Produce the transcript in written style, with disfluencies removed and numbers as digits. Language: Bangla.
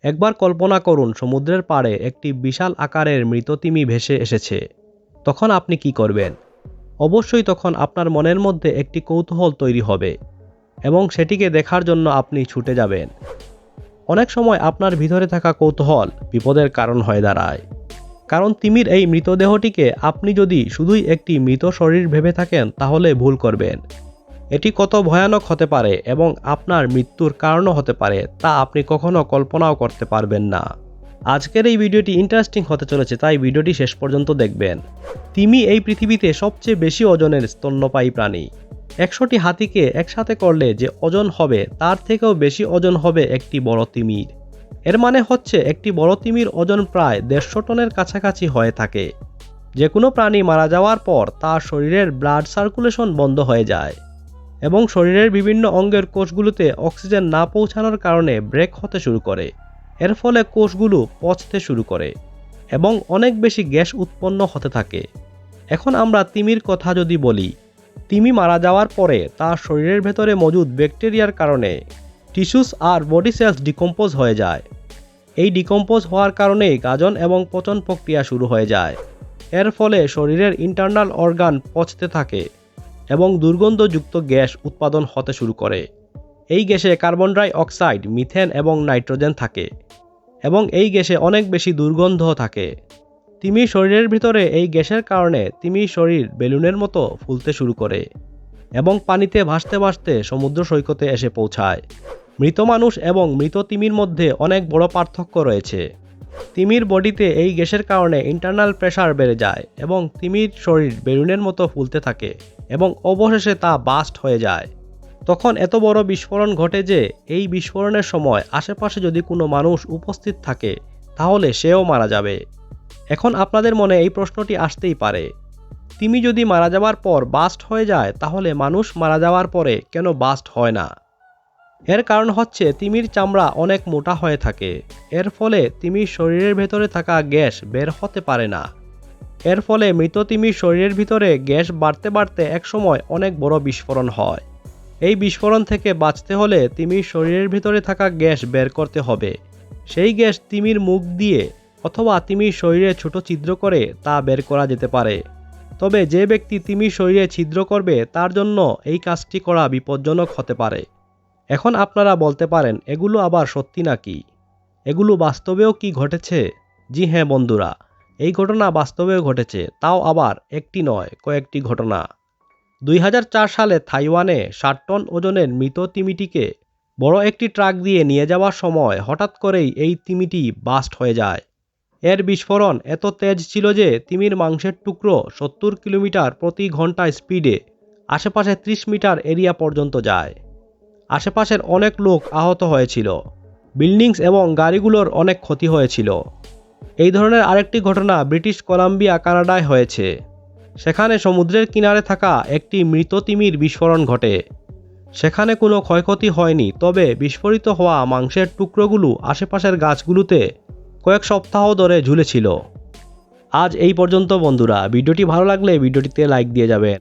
একবার কল্পনা করুন সমুদ্রের পাড়ে একটি বিশাল আকারের মৃত তিমি ভেসে এসেছে। তখন আপনি কি করবেন? অবশ্যই তখন আপনার মনের মধ্যে একটি কৌতূহল তৈরি হবে এবং সেটিকে দেখার জন্য আপনি ছুটে যাবেন। অনেক সময় আপনার ভিতরে থাকা কৌতূহল বিপদের কারণ হয়ে দাঁড়ায়। কারণ তিমির এই মৃতদেহটিকে আপনি যদি শুধুই একটি মৃত শরীর ভেবে থাকেন তাহলে ভুল করবেন। এটি কত ভয়ানক হতে পারে এবং আপনার মৃত্যুর কারণও হতে পারে তা আপনি কখনো কল্পনাও করতে পারবেন না। আজকের এই ভিডিওটি ইন্টারেস্টিং হতে চলেছে, তাই ভিডিওটি শেষ পর্যন্ত দেখবেন। তিমি এই পৃথিবীতে সবচেয়ে বেশি ওজনের স্তন্যপায়ী প্রাণী। 100টি হাতিকে একসাথে করলে যে ওজন হবে তার থেকেও বেশি ওজন হবে একটি বড় তিমির। এর মানে হচ্ছে একটি বড় তিমির ওজন প্রায় 150 টনের কাছাকাছি হয়ে থাকে। যে কোনো প্রাণী মারা যাওয়ার পর তার শরীরের ব্লাড সার্কুলেশন বন্ধ হয়ে যায় এবং শরীরের বিভিন্ন অঙ্গের কোষগুলোতে অক্সিজেন না পৌঁছানোর কারণে ব্রেক হতে শুরু করে। এর ফলে কোষগুলো পচতে শুরু করে এবং অনেক বেশি গ্যাস উৎপন্ন হতে থাকে। এখন আমরা তিমির কথা যদি বলি, তিমি মারা যাওয়ার পরে তার শরীরের ভেতরে মজুদ ব্যাকটেরিয়ার কারণে টিস্যুস আর বডি সেলস ডিকম্পোজ হয়ে যায়। এই ডিকম্পোজ হওয়ার কারণেই গাজন এবং পচন প্রক্রিয়া শুরু হয়ে যায়। এর ফলে শরীরের ইন্টারনাল অর্গান পচতে থাকে এবং দুর্গন্ধযুক্ত গ্যাস উৎপাদন হতে শুরু করে। এই গ্যাসে কার্বন ডাই অক্সাইড, মিথেন এবং নাইট্রোজেন থাকে এবং এই গ্যাসে অনেক বেশি দুর্গন্ধ থাকে। তিমির শরীরের ভিতরে এই গ্যাসের কারণে তিমির শরীর বেলুনের মতো ফুলতে শুরু করে এবং পানিতে ভাসতে ভাসতে সমুদ্র সৈকতে এসে পৌঁছায়। মৃত মানুষ এবং মৃত তিমির মধ্যে অনেক বড় পার্থক্য রয়েছে। তিমির বডিতে এই গ্যাসের কারণে ইন্টারনাল প্রেসার বেড়ে যায় এবং তিমির শরীর বেলুনের মতো ফুলতে থাকে এবং অবশেষে তা বাস্ট হয়ে যায়। তখন এত বড় বিস্ফোরণ ঘটে যে এই বিস্ফোরণের সময় আশেপাশে যদি কোনো মানুষ উপস্থিত থাকে তাহলে সেও মারা যাবে। এখন আপনাদের মনে এই প্রশ্নটি আসতেই পারে, তিমি যদি মারা যাওয়ার পর বাস্ট হয়ে যায় তাহলে মানুষ মারা যাওয়ার পরে কেন বাস্ট হয় না? এর কারণ হচ্ছে তিমির চামড়া অনেক মোটা হয়ে থাকে। এর ফলে তিমির শরীরের ভেতরে থাকা গ্যাস বের হতে পারে না। এর ফলে মৃত তিমির শরীরের ভিতরে গ্যাস বাড়তে বাড়তে একসময় অনেক বড় বিস্ফোরণ হয়। এই বিস্ফোরণ থেকে বাঁচতে হলে তিমির শরীরের ভিতরে থাকা গ্যাস বের করতে হবে। সেই গ্যাস তিমির মুখ দিয়ে অথবা তিমির শরীরে ছোট ছিদ্র করে তা বের করা যেতে পারে। তবে যে ব্যক্তি তিমির শরীরে ছিদ্র করবে তার জন্য এই কাজটি করা বিপজ্জনক হতে পারে। এখন আপনারা বলতে পারেন, এগুলো আবার সত্যি নাকি? এগুলো বাস্তবেও কি ঘটেছে? জি হ্যাঁ বন্ধুরা, এই ঘটনা বাস্তবেও ঘটেছে, তাও আবার একটি নয়, কয়েকটি ঘটনা। 2004 সালে তাইওয়ানে 60 টন ওজনের মৃত তিমিটিকে বড় একটি ট্রাক দিয়ে নিয়ে যাওয়ার সময় হঠাৎ করেই এই তিমিটি বাস্ট হয়ে যায়। এর বিস্ফোরণ এত তেজ ছিল যে তিমির মাংসের টুকরো 70 কিলোমিটার প্রতি ঘন্টা স্পিডে আশেপাশে 30 মিটার এরিয়া পর্যন্ত যায়। আশেপাশের অনেক লোক আহত হয়েছিল। বিল্ডিংস এবং গাড়িগুলোর অনেক ক্ষতি হয়েছিল। এই ধরনের আরেকটি ঘটনা ব্রিটিশ কলাম্বিয়া, কানাডায় হয়েছে। সেখানে সমুদ্রের কিনারে থাকা একটি মৃত তিমির বিস্ফোরণ ঘটে। সেখানে কোনো ক্ষয়ক্ষতি হয়নি, তবে বিস্ফোরিত হওয়া মাংসের টুকরোগুলো আশেপাশের গাছগুলোতে কয়েক সপ্তাহ ধরে ঝুলেছিল। আজ এই পর্যন্ত বন্ধুরা। ভিডিওটি ভালো লাগলে ভিডিওটিতে লাইক দিয়ে যাবেন।